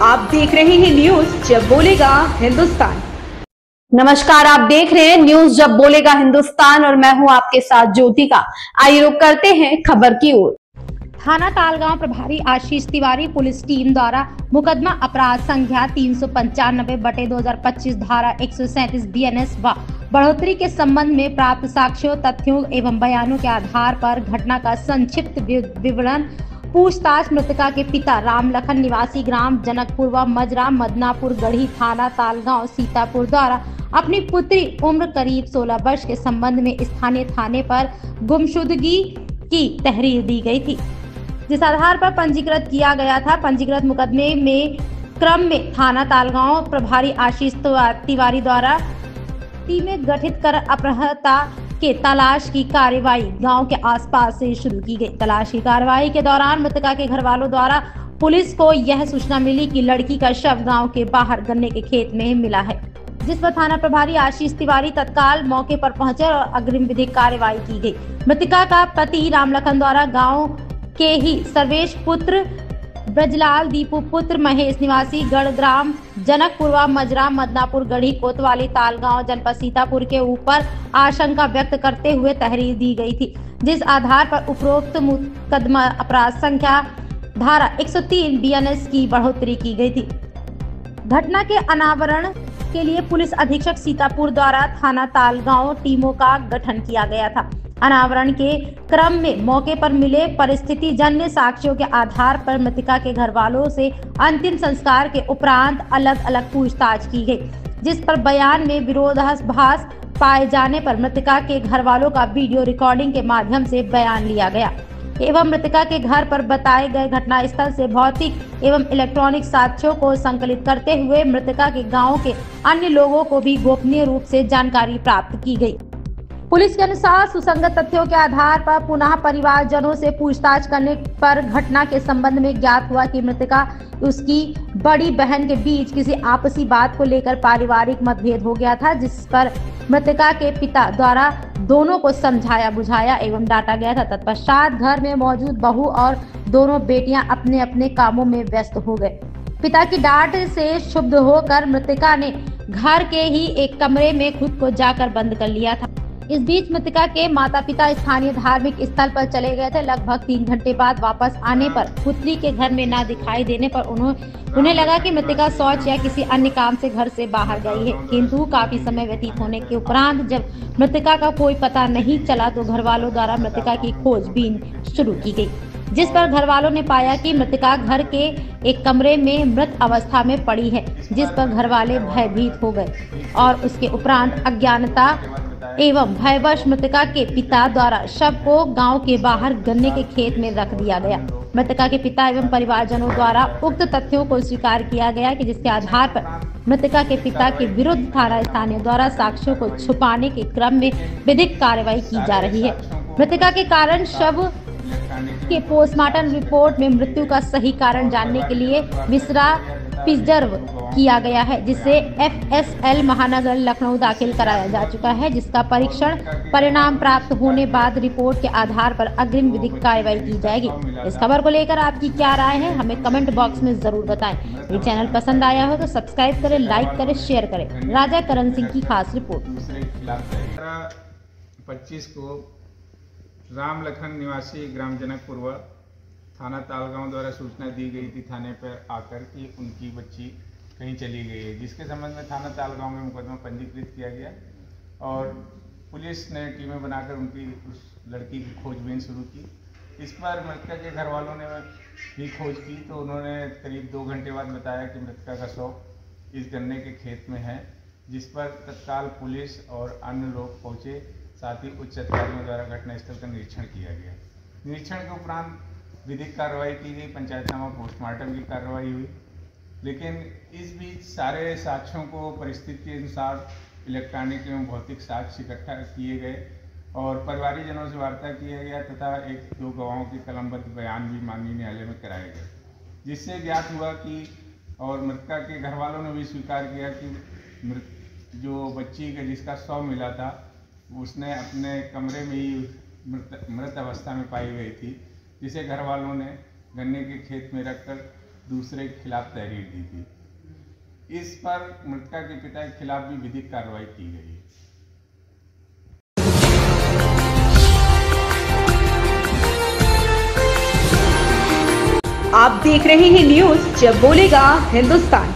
आप देख रहे हैं न्यूज जब बोलेगा हिंदुस्तान। नमस्कार, आप देख रहे हैं न्यूज जब बोलेगा हिंदुस्तान और मैं हूं आपके साथ ज्योतिका। आइए रुक करते हैं खबर की ओर। थाना तालगांव प्रभारी आशीष तिवारी पुलिस टीम द्वारा मुकदमा अपराध संख्या 395/2025 धारा 137 BNS व बढ़ोतरी के संबंध में प्राप्त साक्ष्यों, तथ्यों एवं बयानों के आधार पर घटना का संक्षिप्त विवरण पूछताछ मृतका के पिता राम लखन निवासी ग्राम जनकपुर व मजरा मदनापुर गढ़ी थाना तालगांव सीतापुर द्वारा अपनी पुत्री उम्र करीब 16 वर्ष के संबंध में स्थानीय थाने पर गुमशुदगी की तहरीर दी गई थी, जिस आधार पर पंजीकृत किया गया था। पंजीकृत मुकदमे में क्रम में थाना तालगांव प्रभारी आशीष तिवारी द्वारा टीमें गठित कर अपहर्ता के तलाश की कार्रवाई गांव के आसपास से शुरू की गई। तलाश की कार्रवाई के दौरान मृतका के घर वालों द्वारा पुलिस को यह सूचना मिली कि लड़की का शव गांव के बाहर गन्ने के खेत में मिला है, जिस पर थाना प्रभारी आशीष तिवारी तत्काल मौके पर पहुंचे और अग्रिम विधिक कार्रवाई की गई। मृतका का पति रामलखन द्वारा गाँव के ही सर्वेश पुत्र ब्रजलाल दीपू पुत्र महेश निवासी गढ़ ग्राम जनकपुर व मजरा मदनापुर गढ़ी कोतवाली तालगांव जनपद सीतापुर के ऊपर आशंका व्यक्त करते हुए तहरीर दी गई थी, जिस आधार पर उपरोक्त मुकदमा अपराध संख्या धारा 103 BNS की बढ़ोतरी की गई थी। घटना के अनावरण के लिए पुलिस अधीक्षक सीतापुर द्वारा थाना तालगांव टीमों का गठन किया गया था। अनावरण के क्रम में मौके पर मिले परिस्थिति जन्य साक्ष्यों के आधार पर मृतका के घर वालों से अंतिम संस्कार के उपरांत अलग अलग पूछताछ की गई, जिस पर बयान में विरोधाभास पाए जाने पर मृतका के घर वालों का वीडियो रिकॉर्डिंग के माध्यम से बयान लिया गया एवं मृतका के घर पर बताए गए घटना स्थल से भौतिक एवं इलेक्ट्रॉनिक साक्ष्यों को संकलित करते हुए मृतका के गाँव के अन्य लोगों को भी गोपनीय रूप से जानकारी प्राप्त की गई। पुलिस के अनुसार सुसंगत तथ्यों के आधार पर पुनः परिवारजनों से पूछताछ करने पर घटना के संबंध में ज्ञात हुआ कि मृतका उसकी बड़ी बहन के बीच किसी आपसी बात को लेकर पारिवारिक मतभेद हो गया था, जिस पर मृतका के पिता द्वारा दोनों को समझाया बुझाया एवं डांटा गया था। तत्पश्चात घर में मौजूद बहू और दोनों बेटियां अपने अपने कामों में व्यस्त हो गए। पिता की डांट से क्षुब्ध होकर मृतका ने घर के ही एक कमरे में खुद को जाकर बंद कर लिया था। इस बीच मृतका के माता पिता स्थानीय धार्मिक स्थल पर चले गए थे। लगभग 3 घंटे बाद वापस आने पर पुत्री के घर में ना दिखाई देने पर उन्हें लगा कि मृतका शौच या किसी अन्य काम से घर से बाहर गई है, किंतु काफी समय व्यतीत होने के उपरांत जब मृतका का कोई पता नहीं चला तो घर वालों द्वारा मृतका की खोजबीन शुरू की गई, जिस पर घर वालों ने पाया कि मृतका घर के एक कमरे में मृत अवस्था में पड़ी है, जिस पर घर वाले भयभीत हो गए और उसके उपरांत अज्ञानता एवं भयवश मृतका के पिता द्वारा शव को गांव के बाहर गन्ने के खेत में रख दिया गया। मृतका के पिता एवं परिवारजनों द्वारा उक्त तथ्यों को स्वीकार किया गया कि जिसके आधार पर मृतका के पिता के विरुद्ध थाना स्थानीय द्वारा साक्ष्यों को छुपाने के क्रम में विधिक कार्रवाई की जा रही है। मृतका के कारण शव के पोस्टमार्टम रिपोर्ट में मृत्यु का सही कारण जानने के लिए विसरा प्रिजर्व किया गया है, जिसे FSL महानगर लखनऊ दाखिल कराया जा चुका है, जिसका परीक्षण परिणाम प्राप्त होने बाद रिपोर्ट के आधार पर अग्रिम विधिक कार्रवाई की जाएगी। इस खबर को लेकर आपकी क्या राय है, हमें कमेंट बॉक्स में जरूर बताएं। ये चैनल पसंद आया हो तो सब्सक्राइब करें, लाइक करें, शेयर करें। राजा करण सिंह की खास रिपोर्ट। 25 को राम लखन निवासी ग्राम जनकपुर थाना तालगांव द्वारा सूचना दी गई थी थाने पर आकर कि उनकी बच्ची कहीं चली गई है, जिसके संबंध में थाना तालगांव में मुकदमा पंजीकृत किया गया और पुलिस ने टीमें बनाकर उनकी उस लड़की की खोजबीन शुरू की। इस पर मृतका के घर वालों ने भी खोज की तो उन्होंने करीब 2 घंटे बाद बताया कि मृतका का शव इस गन्ने के खेत में है, जिस पर तत्काल पुलिस और अन्य लोग पहुँचे, साथ ही उच्च अधिकारियों द्वारा घटनास्थल का निरीक्षण किया गया। निरीक्षण के उपरांत विधिक कार्रवाई की गई, पंचायतनामा पोस्टमार्टम की कार्रवाई हुई, लेकिन इस बीच सारे साक्ष्यों को परिस्थिति के अनुसार इलेक्ट्रॉनिक एवं भौतिक साक्ष्य इकट्ठा किए गए और परिवारीजनों से वार्ता किया गया तथा 1-2 गवाहों के कलमबद्ध बयान भी माननीय न्यायालय में कराए गए, जिससे ज्ञात हुआ कि और मृतका के घर वालों ने भी स्वीकार किया कि जो बच्ची का जिसका शव मिला था उसने अपने कमरे में ही मृत अवस्था में पाई गई थी, जिसे घर वालों ने गन्ने के खेत में रखकर दूसरे के खिलाफ तहरीर दी थी। इस पर मृतका के पिता के खिलाफ भी विधिक कार्रवाई की गई है। आप देख रहे हैं न्यूज़ जब बोलेगा हिंदुस्तान।